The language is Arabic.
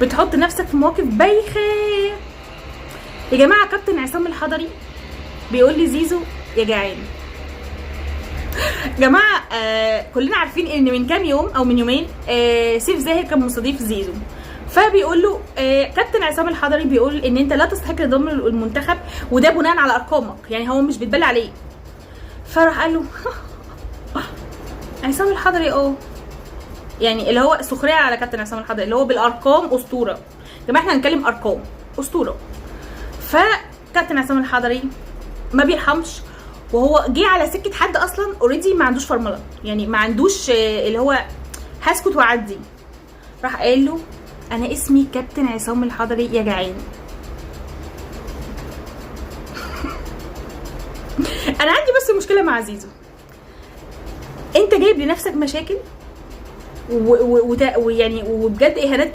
بتحط نفسك في مواقف بايخه. يا جماعه كابتن عصام الحضري بيقول لي زيزو يا جعان. جماعه كلنا عارفين ان من كام يوم او من يومين سيف زاهر كان مستضيف زيزو، فبيقول له كابتن عصام الحضري بيقول ان انت لا تستحق الانضمام المنتخب، وده بناء على ارقامك، يعني هو مش بيتبلى عليه. فراح قال له عصام الحضري يعني اللي هو سخريه على كابتن عصام الحضري اللي هو بالارقام اسطوره. يا جماعه احنا هنتكلم ارقام اسطوره. فكابتن عصام الحضري ما بيرحمش، وهو جه على سكه حد اصلا اوريدي ما عندوش فرمله، يعني ما عندوش اللي هو هسكت وعدي. راح قال له انا اسمي كابتن عصام الحضري يا جعان. انا عندي بس مشكله مع زيزو، انت جايب لنفسك مشاكل ويعني وبجد اهانات